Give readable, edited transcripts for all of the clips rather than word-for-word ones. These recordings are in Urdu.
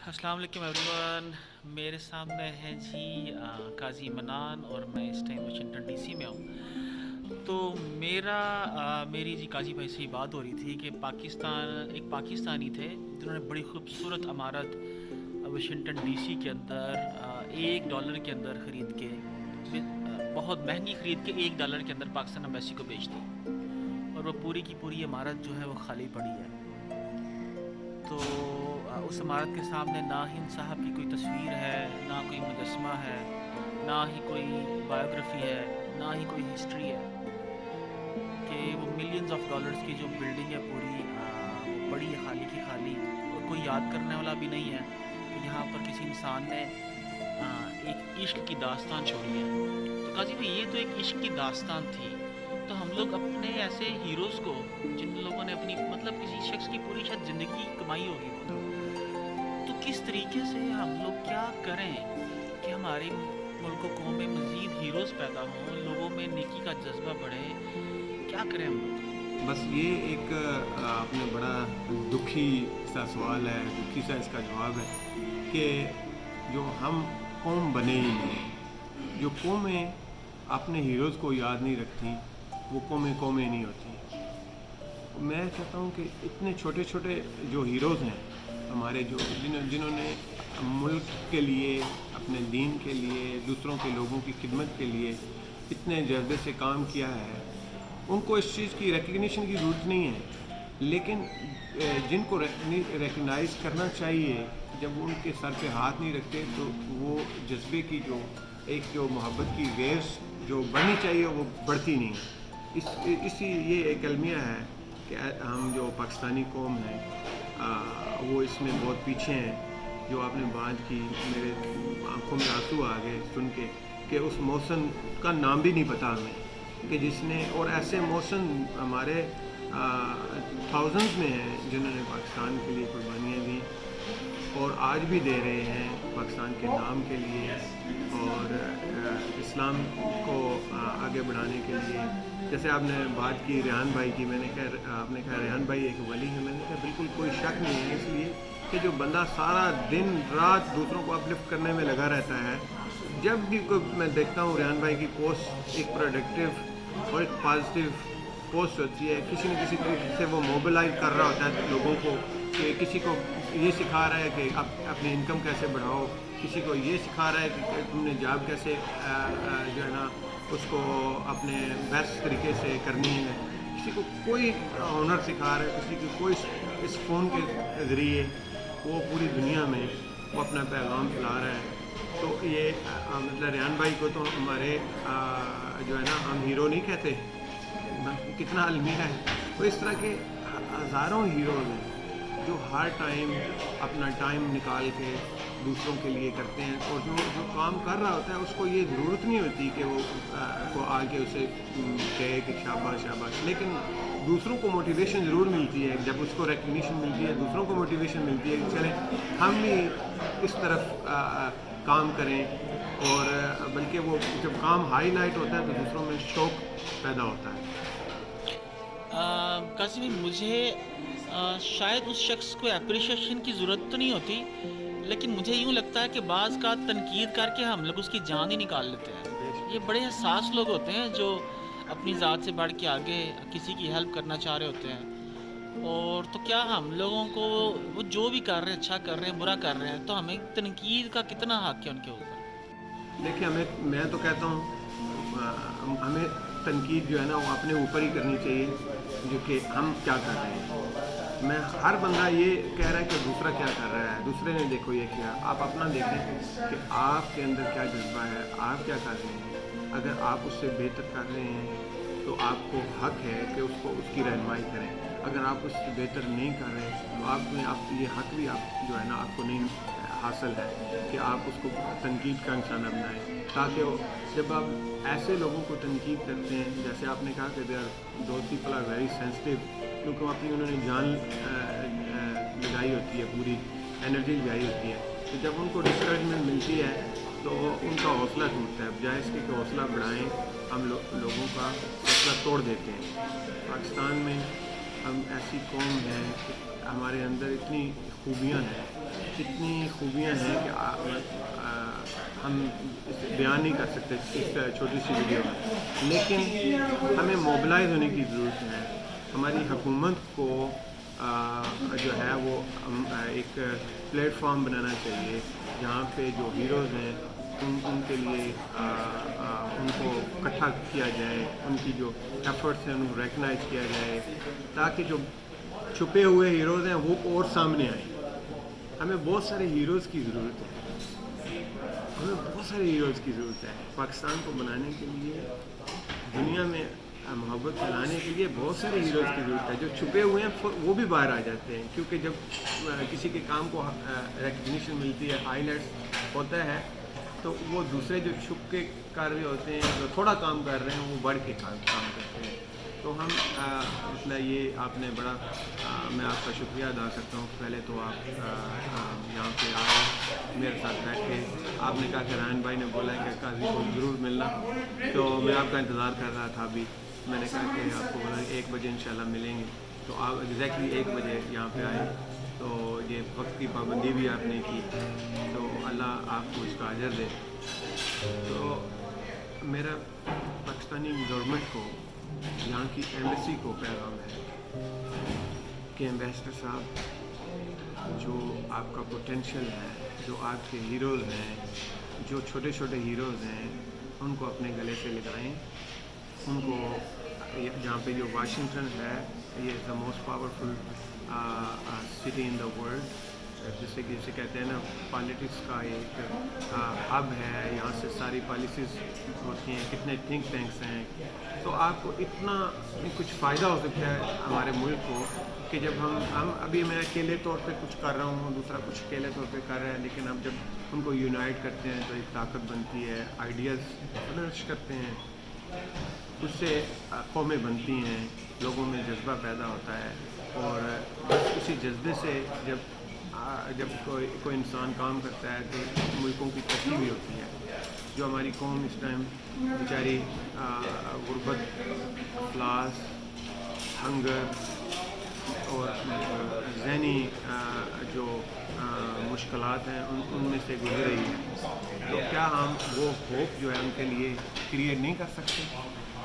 السلام علیکم ایوری ون. میرے سامنے ہیں جی قاضی منان اور میں اس ٹائم واشنگٹن ڈی سی میں ہوں. تو میری جی قاضی بھائی سے بات ہو رہی تھی کہ ایک پاکستانی تھے جنہوں نے بڑی خوبصورت عمارت واشنگٹن ڈی سی کے اندر $1 کے اندر خرید کے بہت مہنگی خرید کے $1 کے اندر پاکستان ایمبیسی کو بیچ دی، اور وہ پوری کی پوری عمارت جو ہے وہ خالی پڑی ہے. تو اس عمارت کے سامنے نہ ہند صاحب کی کوئی تصویر ہے، نہ کوئی مجسمہ ہے، نہ ہی کوئی بایوگرافی ہے، نہ ہی کوئی ہسٹری ہے. کہ وہ ملینز آف ڈالرز کی جو بلڈنگ ہے پوری وہ پڑی ہے خالی کی خالی، اور کوئی یاد کرنے والا بھی نہیں ہے کہ یہاں پر کسی انسان نے ایک عشق کی داستان چھوڑی ہے. تو قاضی بھائی یہ تو ایک عشق کی داستان تھی، تو ہم لوگ اپنے ایسے ہیروز کو جن لوگوں نے اپنی کسی شخص کی پوری شاید زندگی کمائی ہوگی، تو کس طریقے سے ہم لوگ کیا کریں کہ ہمارے ملک و قوم میں مزید ہیروز پیدا ہوں، لوگوں میں نیکی کا جذبہ بڑھے؟ کیا کریں ہم لوگ؟ بس یہ ایک آپ نے بڑا دکھی سا سوال ہے، دکھی سا اس کا جواب ہے کہ جو ہم قوم بنے ہی نہیں، جو قومیں اپنے ہیروز کو یاد نہیں رکھتی وہ قومیں نہیں ہوتی. میں کہتا ہوں کہ اتنے چھوٹے چھوٹے جو ہیروز ہیں ہمارے، جنہوں نے ملک کے لیے، اپنے دین کے لیے، دوسروں کے لوگوں کی خدمت کے لیے اتنے جذبے سے کام کیا ہے، ان کو اس چیز کی ریکگنیشن کی ضرورت نہیں ہے. لیکن جن کو ریکگنائز کرنا چاہیے، جب ان کے سر پہ ہاتھ نہیں رکھتے تو وہ جذبے کی جو محبت کی ریس جو بڑھنی چاہیے وہ بڑھتی نہیں. اسی یہ ایک المیہ ہے کہ ہم جو پاکستانی قوم ہیں وہ اس میں بہت پیچھے ہیں. جو آپ نے بات کی، میرے آنکھوں میں آنسو آ گئے سن کے کہ اس محسن کا نام بھی نہیں پتہ ہمیں، کہ جس نے، اور ایسے محسن ہمارے تھاؤزنڈز میں ہیں جنہوں نے پاکستان کے لیے قربانیاں دی اور آج بھی دے رہے ہیں پاکستان کے نام کے لیے اور اسلام کو آگے بڑھانے کے لیے. جیسے آپ نے بات کی ریحان بھائی کی، میں نے کہا، آپ نے کہا ریحان بھائی ایک ولی ہے، میں نے کہا بالکل کوئی شک نہیں ہے، اس لیے کہ جو بندہ سارا دن رات دوسروں کو اپلفٹ کرنے میں لگا رہتا ہے، جب بھی میں دیکھتا ہوں ریحان بھائی کی پوسٹ ایک پروڈکٹیو اور ایک پازیٹیو پوسٹ ہوتی ہے، کسی نہ کسی طریقے سے وہ موبلائز کر رہا ہوتا ہے لوگوں کو، کہ کسی کو یہ سکھا رہا ہے کہ اپنی انکم کیسے بڑھاؤ، کسی کو یہ سکھا رہا ہے کہ تم نے جاب کیسے جو ہے نا اس کو اپنے بیسٹ طریقے سے کرنی ہے، کسی کو کوئی ہنر سکھا رہا ہے، کسی کو کوئی اس فون کے ذریعے وہ پوری دنیا میں وہ اپنا پیغام پھیلا رہا ہے. تو یہ مطلب ریحان بھائی کو تو ہمارے جو ہے نا ہم ہیرو نہیں کہتے، کتنا المیہ ہے. تو اس طرح کے ہزاروں ہیروز ہیں جو ہر ٹائم اپنا ٹائم نکال کے دوسروں کے لیے کرتے ہیں، اور جو کام کر رہا ہوتا ہے اس کو یہ ضرورت نہیں ہوتی کہ وہ آ کے اسے کہے کہ شاباش شاباش، لیکن دوسروں کو موٹیویشن ضرور ملتی ہے. جب اس کو ریکگنیشن ملتی ہے، دوسروں کو موٹیویشن ملتی ہے کہ چلیں ہم بھی اس طرف کام کریں. اور بلکہ وہ جب کام ہائی لائٹ ہوتا ہے تو دوسروں میں شوق پیدا ہوتا ہے. قاسم، مجھے شاید اس شخص کو اپریشیشن کی ضرورت تو نہیں ہوتی، لیکن مجھے یوں لگتا ہے کہ بعض کا تنقید کر کے ہم لوگ اس کی جان ہی نکال لیتے ہیں. یہ بڑے حساس لوگ ہوتے ہیں جو اپنی ذات سے بڑھ کے آگے کسی کی ہیلپ کرنا چاہ رہے ہوتے ہیں. اور تو کیا ہم لوگوں کو وہ جو بھی کر رہے ہیں، اچھا کر رہے ہیں، برا کر رہے ہیں، تو ہمیں تنقید کا کتنا حق ہے ان کے اوپر؟ دیکھیے، میں تو کہتا ہوں ہمیں تنقید جو ہے نا وہ اپنے اوپر ہی کرنی چاہیے، جو کہ ہم کیا کر رہے ہیں. میں ہر بندہ یہ کہہ رہا ہے کہ دوسرا کیا کر رہا ہے، دوسرے نے دیکھو یہ کیا، آپ اپنا دیکھیں کہ آپ کے اندر کیا جذبہ ہے، آپ کیا کر رہے ہیں. اگر آپ اس سے بہتر کر رہے ہیں تو آپ کو حق ہے کہ اس کی رہنمائی کریں. اگر آپ اس سے بہتر نہیں کر رہے تو آپ یہ حق بھی آپ جو ہے نا آپ کو نہیں حاصل ہے کہ آپ اس کو تنقید کا نشانہ بنائیں. تاکہ جب آپ ایسے لوگوں کو تنقید کرتے ہیں، جیسے آپ نے کہا کہ those people are very sensitive, کیونکہ انہوں نے جان لگائی ہوتی ہے، پوری انرجی لگائی ہوتی ہے. تو جب ان کو ڈسکریجمنٹ ملتی ہے تو ان کا حوصلہ ٹوٹتا ہے. بجائے اس کے کہ حوصلہ بڑھائیں، ہم لوگوں کا حوصلہ توڑ دیتے ہیں. پاکستان میں ہم ایسی قوم ہیں کہ ہمارے اندر اتنی خوبیاں ہیں اتنی خوبیاں ہیں کہ ہم بیان نہیں کر سکتے اس چھوٹی سی ویڈیو میں، لیکن ہمیں موبلائز ہونے کی ضرورت ہے. ہماری حکومت کو جو ہے وہ ایک پلیٹ فارم بنانا چاہیے جہاں پہ جو ہیروز ہیں ان کے لیے ان کو اکٹھا کیا جائے، ان کی جو ایفرٹس ہیں ان کو ریکگنائز کیا جائے، تاکہ جو چھپے ہوئے ہیروز ہیں وہ اور سامنے آئیں. ہمیں بہت سارے ہیروز کی ضرورت ہے، ہمیں بہت سارے ہیروز کی ضرورت ہے. پاکستان کو بنانے کے لیے، دنیا میں محبت پھیلانے کے لیے بہت سارے ہیروز کی ضرورت ہے. جو چھپے ہوئے ہیں وہ بھی باہر آ جاتے ہیں، کیونکہ جب کسی کے کام کو ریکگنیشن ملتی ہے، ہائی لائٹس ہوتا ہے، تو وہ دوسرے جو چھپ کے کر رہے ہوتے ہیں، جو تھوڑا کام کر رہے ہیں، وہ بڑھ کے کام کرتے ہیں. تو ہم اتنا یہ آپ نے بڑا میں آپ کا شکریہ ادا کرتا ہوں. پہلے تو آپ یہاں پہ آئے، میرے ساتھ بیٹھے. آپ نے کہا کہ رائن بھائی نے بولا کہ قاضی کو ضرور ملنا، تو میں آپ کا انتظار کر رہا تھا. ابھی میں نے کہا کہ آپ کو بولا 1 بجے انشاءاللہ ملیں گے، تو آپ ایگزیکٹلی 1 بجے یہاں پہ آئے. تو یہ وقت کی پابندی بھی آپ نے کی، تو اللہ آپ کو اس کا اجر دے. تو میرا پاکستانی گورنمنٹ کو، یہاں کی ایمبیسی کو پیغام ہے کہ ایمبیسڈر صاحب، جو آپ کا پوٹینشیل ہے، جو آپ کے ہیروز ہیں، جو چھوٹے چھوٹے ہیروز ہیں، ان کو اپنے گلے سے لگائیں. ان کو جہاں پہ جو واشنگٹن ہے، یہ the most powerful city in the world, جسے کہتے ہیں نا پالیٹکس کا ایک ہب ہے. یہاں سے ساری پالیسیز ہوتی ہیں، کتنے تھنک ٹینکس ہیں. تو آپ کو اتنا کچھ فائدہ ہو سکتا ہے ہمارے ملک کو کہ جب ہم ابھی میں اکیلے طور پہ کچھ کر رہا ہوں، دوسرا کچھ اکیلے طور پہ کر رہا ہے، لیکن اب جب ان کو یونائٹ کرتے ہیں تو ایک طاقت بنتی ہے. آئیڈیاز فلرش کرتے ہیں، اس سے قومیں بنتی ہیں، لوگوں میں جذبہ پیدا ہوتا ہے. اور بس اسی جذبے سے جب کوئی انسان کام کرتا ہے تو ملکوں کی ترقی بھی ہوتی ہے. جو ہماری قوم اس ٹائم بیچاری غربت، افلاس، ہنگر اور ذہنی جو مشکلات ہیں ان میں سے گزر رہی ہے، تو کیا ہم وہ ہوپ جو ہے ان کے لیے کریٹ نہیں کر سکتے؟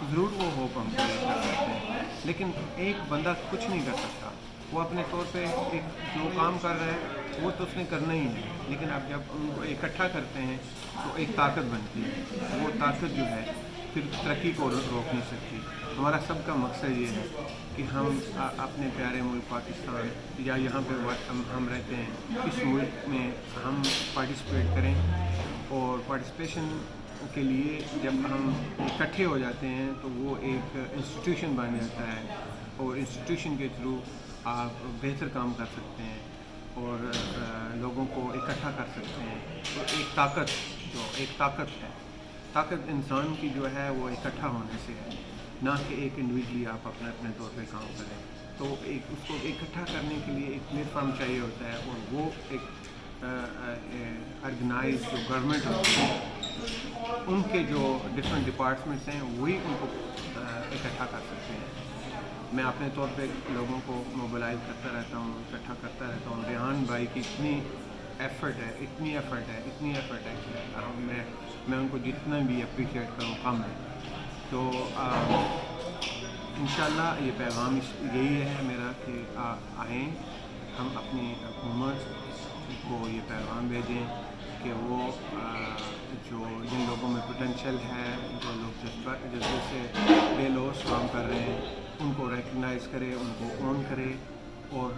ضرور وہ ہوپ ہم کریٹ کر سکتے ہیں، لیکن ایک بندہ کچھ نہیں کر سکتا. وہ اپنے طور پہ ایک جو کام کر رہا ہے وہ تو اس نے کرنا ہی ہے، لیکن اب جب ان کو اکٹھا کرتے ہیں تو ایک طاقت بنتی ہے. وہ طاقت جو ہے پھر ترقی کو روک نہیں سکتی. ہمارا سب کا مقصد یہ ہے کہ ہم اپنے پیارے ملک پاکستان، یا یہاں پہ ہم رہتے ہیں، اس ملک میں ہم پارٹیسپیٹ کریں. اور پارٹیسپیشن کے لیے جب ہم اکٹھے ہو جاتے ہیں تو وہ ایک انسٹیٹیوشن بن جاتا ہے، اور انسٹیٹیوشن کے تھرو آپ بہتر کام کر سکتے ہیں اور لوگوں کو اکٹھا کر سکتے ہیں. تو ایک طاقت ہے. طاقت انسان کی جو ہے وہ اکٹھا ہونے سے ہے، نہ کہ ایک انڈیویجلی آپ اپنے طور پہ کام کریں. تو اس کو اکٹھا کرنے کے لیے ایک پلیٹ فارم چاہیے ہوتا ہے، اور وہ ایک آرگنائز جو گورنمنٹ ہوتی ہے، ان کے جو ڈفرینٹ ڈپارٹمنٹس ہیں وہی ان کو اکٹھا کر سکتے ہیں. میں اپنے طور پہ لوگوں کو موبلائز کرتا رہتا ہوں، اکٹھا کرتا رہتا ہوں. ریحان بھائی کی اتنی ایفرٹ ہے کہ میں ان کو جتنا بھی اپریشیٹ کروں کم ہے. تو انشاءاللہ یہ پیغام یہی ہے میرا کہ آئیں، ہم اپنی حکومت کو یہ پیغام بھیجیں کہ وہ جن لوگوں میں پوٹینشیل ہے، جو لوگ جذبے سے بے لوث کام کر رہے ہیں، ان کو ریکگنائز کرے، ان کو اون کرے. اور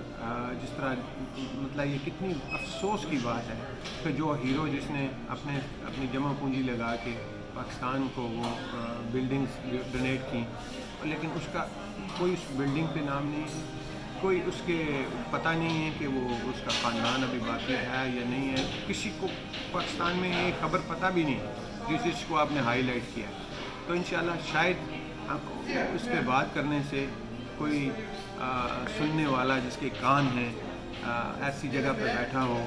جس طرح مطلب یہ کتنی افسوس کی بات ہے کہ جو ہیرو جس نے اپنی جمع پونجی لگا کے پاکستان کو وہ بلڈنگز ڈونیٹ کی، لیکن اس کا کوئی اس بلڈنگ پہ نام نہیں ہے، کوئی اس کے پتہ نہیں ہے کہ وہ اس کا خاندان ابھی باقی ہے یا نہیں ہے. کسی کو پاکستان میں یہ خبر پتہ بھی نہیں جس کو آپ نے ہائی لائٹ کیا. تو انشاءاللہ شاید اس پہ بات کرنے سے کوئی سننے والا جس کے کان ہیں ایسی جگہ پہ بیٹھا ہو،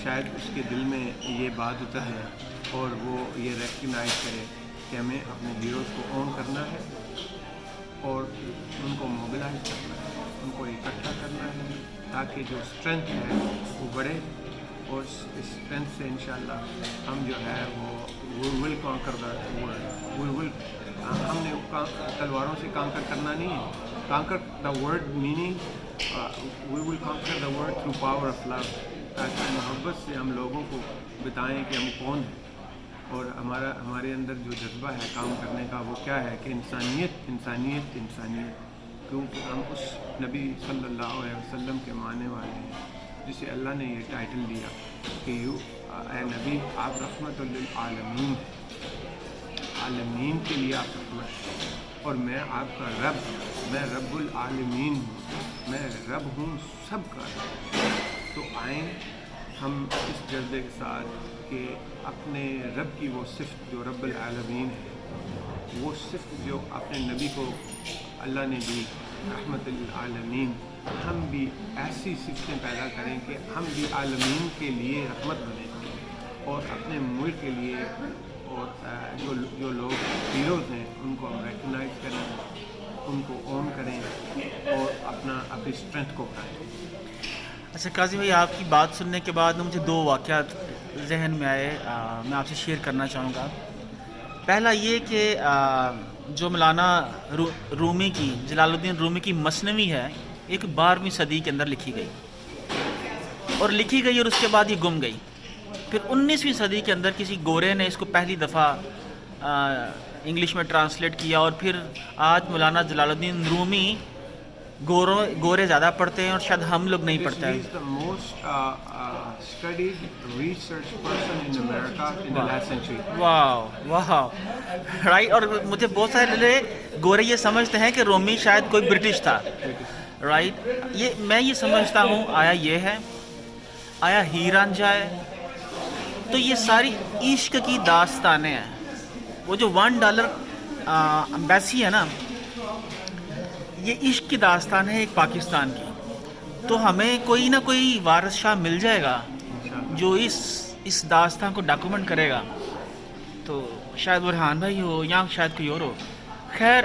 شاید اس کے دل میں یہ بات اتر ہے اور وہ یہ ریکگنائز کرے کہ ہمیں اپنے ہیروز کو اون کرنا ہے اور ان کو موبلائز کرنا ہے، ان کو اکٹھا کرنا ہے، تاکہ جو اسٹرینتھ ہے وہ بڑھے اور اسٹرینتھ سے انشاءاللہ ہم جو ہے وہ ول کانکر دا ورلڈ ہم نے تلواروں سے کانکر کرنا نہیں ہے. Conquer the word meaning we will conquer the world through power of love, تاکہ محبت سے ہم لوگوں کو بتائیں کہ ہم کون ہیں اور ہمارے اندر جو جذبہ ہے کام کرنے کا وہ کیا ہے کہ انسانیت انسانیت انسانیت, کیونکہ ہم اس نبی صلی اللہ علیہ وسلم کے ماننے والے ہیں جسے اللہ نے یہ ٹائٹل دیا کہ اے نبی آپ رحمت للعالمین, عالمین کے لیے آپ رحمت, اور میں آپ کا رب, میں رب العالمین ہوں, میں رب ہوں سب کا رب. تو آئیں ہم اس جذبے کے ساتھ کہ اپنے رب کی وہ صفت جو رب العالمین ہے, وہ صفت جو اپنے نبی کو اللہ نے دی رحمت للعالمین, ہم بھی ایسی صفتیں پیدا کریں کہ ہم بھی عالمین کے لیے رحمت بنیں اور اپنے ملک کے لیے, اور جو لوگ ہیروز ہیں ان کو ہم ریکگنائز کریں, ان کو اون کریں اور اپنی اسٹرینتھ کو بڑھائیں. اچھا قاضی بھائی, آپ کی بات سننے کے بعد مجھے دو واقعات ذہن میں آئے, میں آپ سے شیئر کرنا چاہوں گا. پہلا یہ کہ جو مولانا رومی کی, جلال الدین رومی کی مثنوی ہے, ایک 12ویں صدی کے اندر لکھی گئی اور اس کے بعد یہ گم گئی. پھر 19ویں صدی کے اندر کسی گورے نے اس کو پہلی دفعہ انگلش میں ٹرانسلیٹ کیا, اور پھر آج مولانا جلال الدین رومی گورے زیادہ پڑھتے ہیں اور شاید ہم لوگ نہیں پڑھتے ہیں. واہ رائٹ. اور مجھے بہت سارے گورے یہ سمجھتے ہیں کہ رومی شاید کوئی برٹش تھا, رائٹ. میں یہ سمجھتا ہوں آیا یہ ہے, آیا ہیر رانجھا ہے, تو یہ ساری عشق کی داستانیں ہیں. وہ جو $1 ایمبیسی ہے نا, یہ عشق کی داستان ہے ایک پاکستان کی. تو ہمیں کوئی نہ کوئی وارث شاہ مل جائے گا جو اس داستان کو ڈاکومنٹ کرے گا. تو شاید برہان بھائی ہو یا شاید کوئی اور ہو. خیر,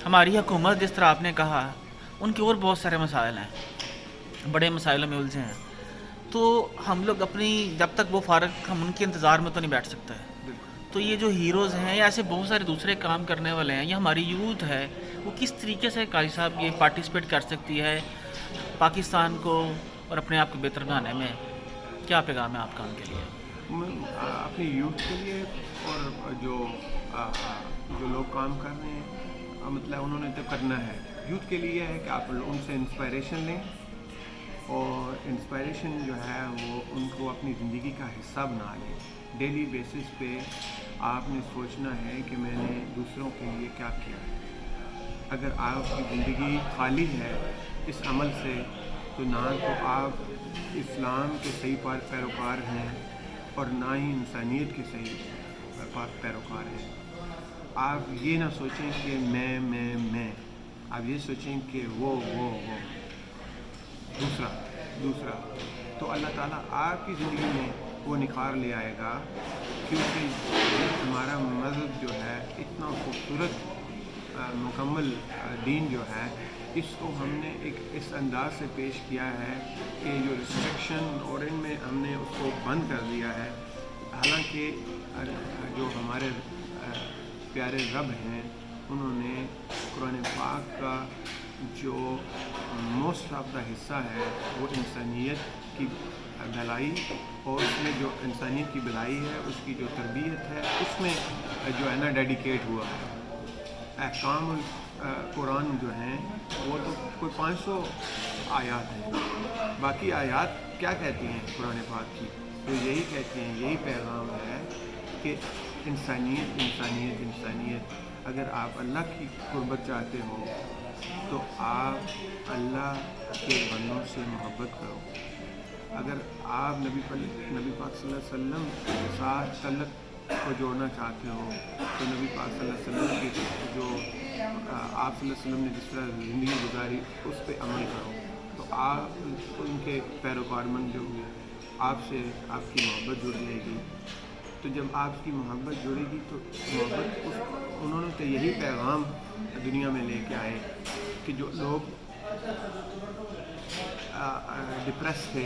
ہماری حکومت جس طرح آپ نے کہا, ان کے اور بہت سارے مسائل ہیں, بڑے مسائلوں میں الجھے ہیں. تو ہم لوگ اپنی جب تک وہ فارغ, ہم ان کے انتظار میں تو نہیں بیٹھ سکتے. تو یہ جو ہیروز ہیں یا ایسے بہت سارے دوسرے کام کرنے والے ہیں, یا ہماری یوتھ ہے, وہ کس طریقے سے قاضی صاحب یہ پارٹیسپیٹ کر سکتی ہے پاکستان کو اور اپنے آپ کو بہتر بنانے میں؟ کیا پیغام ہے آپ کا ان کے لیے؟ اپنی یوتھ کے لیے اور جو لوگ کام کر رہے ہیں, مطلب انہوں نے تو کرنا ہے. یوتھ کے لیے ہے کہ آپ ان سے انسپائریشن لیں, اور انسپائریشن جو ہے وہ ان کو اپنی زندگی کا حصہ بنا لیں. ڈیلی بیسس پہ آپ نے سوچنا ہے کہ میں نے دوسروں کے لیے کیا کیا ہے. اگر آپ کی زندگی خالی ہے اس عمل سے, تو نہ تو آپ اسلام کے صحیح پیروکار ہیں اور نہ ہی انسانیت کے صحیح پیروکار ہیں. آپ یہ نہ سوچیں کہ میں, آپ یہ سوچیں کہ وہ دوسرا. تو اللہ تعالیٰ آپ کی زندگی میں وہ نکھار لے آئے گا, کیونکہ ہمارا مذہب جو ہے اتنا خوبصورت مکمل دین جو ہے, اس کو ہم نے اس انداز سے پیش کیا ہے کہ جو ریسٹرکشن اور ان میں ہم نے اس کو بند کر دیا ہے. حالانکہ جو ہمارے پیارے رب ہیں, انہوں نے قرآن پاک کا جو موسٹ آف دا حصہ ہے وہ انسانیت کی بھلائی, اور اس میں جو انسانیت کی بھلائی ہے اس کی جو تربیت ہے اس میں جو ہے نا ڈیڈیکیٹ ہوا ہے. احکام قرآن جو ہیں وہ تو کوئی 500 آیات ہیں. باقی آیات کیا کہتی ہیں قرآن پاک کی؟ تو یہی کہتی ہیں, یہی پیغام ہے کہ انسانیت انسانیت انسانیت. اگر آپ اللہ کی قربت چاہتے ہو تو آپ اللہ کے بندوں سے محبت کرو. اگر آپ نبی پاک صلی اللہ علیہ وسلم کے ساتھ تعلق کو جوڑنا چاہتے ہو تو نبی پاک صلی اللہ علیہ وسلم کی جو آپ صلی اللہ علیہ وسلم نے جس طرح زندگی گزاری اس پہ عمل کرو. تو آپ ان کے پیروکار بن جو گے, آپ سے آپ کی محبت جڑ جائے گی. تو جب آپ کی محبت جڑے گی تو محبت انہوں نے تو یہی پیغام دنیا میں لے کے آئے کہ جو لوگ ڈپریس تھے,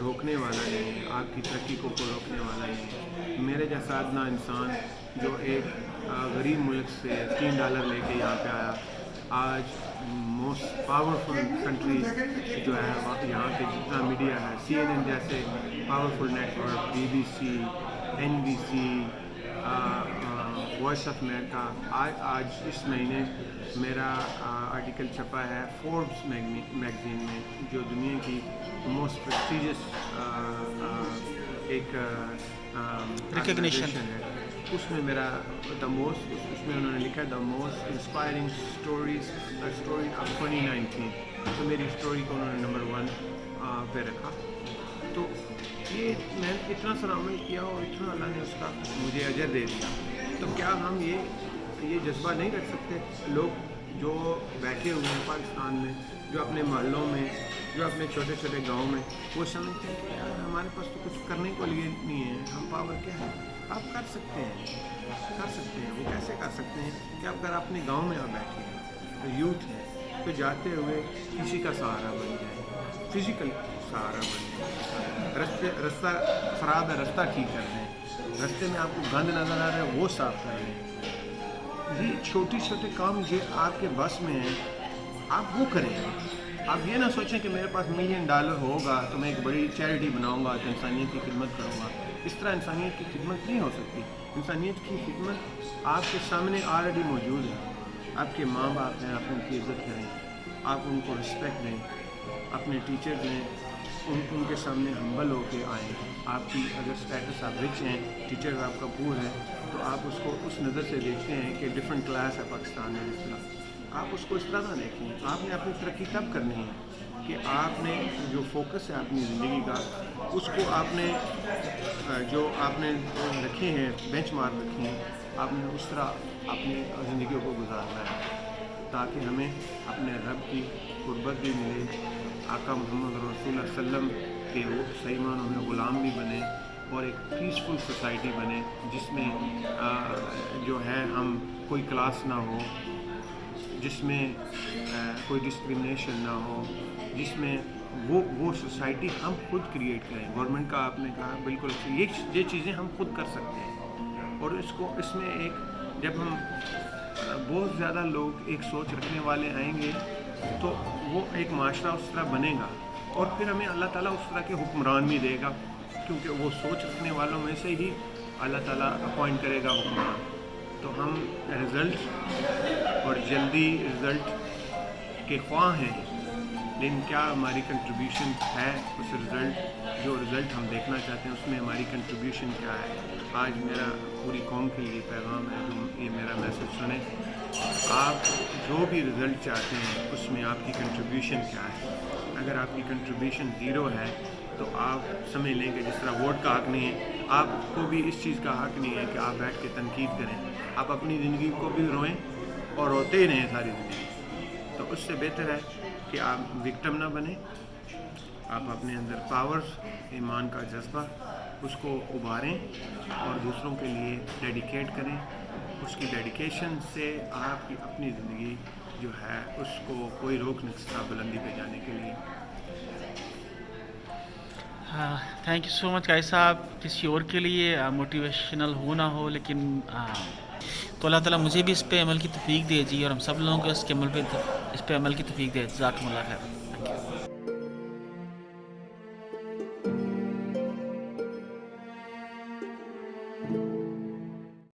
روکنے والا نہیں ہے, آپ کی ترقی کو کوئی روکنے والا نہیں ہے. میرے جیسا ادنا انسان جو ایک غریب ملک سے $3 لے کے یہاں پہ آیا, آج موسٹ پاورفل کنٹریز جو ہے یہاں پہ جتنا میڈیا ہے, CNN جیسے powerful network, BBC, NBC, Voice of America, آج اس مہینے میرا آرٹیکل چھپا ہے فوربس میگزین میں, جو دنیا کی موسٹ پریسٹیجس ایک ریکگنیشن ہے, اس میں میرا اس میں انہوں نے لکھا the most inspiring story of 2019. تو میری اسٹوری کو انہوں نے نمبر 1 پہ رکھا. تو یہ میں نے اتنا سارا عمل کیا اور اتنا اللہ نے اس کا مجھے اجر دے دیا. تو کیا ہم یہ جذبہ نہیں رکھ سکتے؟ لوگ جو بیٹھے ہوئے ہیں پاکستان میں, جو اپنے محلوں میں, جو اپنے چھوٹے چھوٹے گاؤں میں, وہ سمجھتے ہیں کہ یار ہمارے پاس تو کچھ کرنے کو لیے نہیں ہے, ہم پاور کیا ہے. آپ کر سکتے ہیں. وہ کیسے کر سکتے ہیں کہ آپ اگر اپنے گاؤں میں آپ بیٹھے ہیں, یوتھ ہے, تو جاتے ہوئے کسی کا سہارا بن جائے, فزیکل سہارا بن جائے. رستہ خراب ہے, رستہ ٹھیک کر دیں. رستے میں آپ کو گند نظر آ رہا ہے, وہ صاف کر لیں. یہ چھوٹے چھوٹے کام جو آپ کے بس میں ہیں, آپ وہ کریں. آپ یہ نہ سوچیں کہ میرے پاس $1 ملین ہوگا تو میں ایک بڑی چیریٹی بناؤں گا تو انسانیت کی خدمت کروں گا. اس طرح انسانیت کی خدمت نہیں ہو سکتی. انسانیت کی خدمت آپ کے سامنے آلریڈی موجود ہے. آپ کے ماں باپ ہیں, آپ ان کی عزت کریں, آپ ان کو رسپیکٹ دیں. اپنے ٹیچرز ہیں, ان کے سامنے ہمبل ہو کے آئیں. آپ کی اگر اسٹیٹس آپ رچ ہیں, ٹیچر آپ کا پور ہے, تو آپ اس کو اس نظر سے دیکھتے ہیں کہ ڈفرینٹ کلاس ہے پاکستان میں. جس طرح آپ اس کو اس طرح نہ دیکھیں. آپ نے اپنی ترقی تب کرنی ہے کہ آپ نے جو فوکس ہے اپنی زندگی کا, اس کو آپ نے جو آپ نے رکھے ہیں, بینچ مارک رکھے ہیں, آپ نے اس طرح اپنی زندگیوں کو گزارنا ہے, تاکہ ہمیں اپنے رب کی قربت بھی ملے, آقا محمد رسول اللہ صلی اللہ علیہ وسلم کے وہ صحیح معنوں میں غلام بھی بنے, اور ایک پیسفل سوسائٹی بنے جس میں جو ہے ہم کوئی کلاس نہ ہو, جس میں کوئی ڈسکرمنیشن نہ ہو, جس میں وہ سوسائٹی ہم خود کریٹ کریں. گورنمنٹ کا آپ نے کہا بالکل, یہ چیزیں ہم خود کر سکتے ہیں. اور اس میں ایک جب ہم بہت زیادہ لوگ ایک سوچ رکھنے والے آئیں گے تو وہ ایک معاشرہ اس طرح بنے گا, اور پھر ہمیں اللہ تعالیٰ اس طرح کے حکمران بھی دے گا, کیونکہ وہ سوچ رکھنے والوں میں سے ہی اللہ تعالیٰ اپوائنٹ کرے گا حکمران. تو ہم رزلٹ اور جلدی رزلٹ کے خواہ ہیں, لیکن کیا ہماری کنٹریبیوشن ہے اس جو رزلٹ ہم دیکھنا چاہتے ہیں اس میں ہماری کنٹریبیوشن کیا ہے. آج میرا پوری قوم کے لیے پیغام ہے, جو یہ میرا میسج سنیں, آپ جو بھی رزلٹ چاہتے ہیں اس میں آپ کی کنٹریبیوشن کیا ہے. اگر آپ کی کنٹریبیوشن 0 ہے تو آپ سمجھ لیں کہ جس طرح ووٹ کا حق نہیں ہے, آپ کو بھی اس چیز کا حق نہیں ہے کہ آپ بیٹھ کے تنقید کریں. آپ اپنی زندگی کو بھی روئیں اور روتے ہی رہیں ساری زندگی. تو اس سے بہتر ہے کہ آپ وکٹم نہ بنیں, آپ اپنے اندر پاورز, ایمان کا جذبہ, اس کو ابھاریں اور دوسروں کے لیے ڈیڈیکیٹ کریں. اس کی ڈیڈیکیشن سے آپ کی اپنی زندگی جو ہے اس کو کوئی روک نہیں سکتا بلندی پہ جانے کے لیے. تھینک یو سو مچ قائد صاحب. کسی اور کے لیے موٹیویشنل ہو نہ ہو, لیکن تو اللہ تعالیٰ مجھے بھی اس پہ عمل کی توفیق دے جی, اور ہم سب لوگوں کو اس پہ عمل کی توفیق دے. جزاکم اللہ خیر. thank you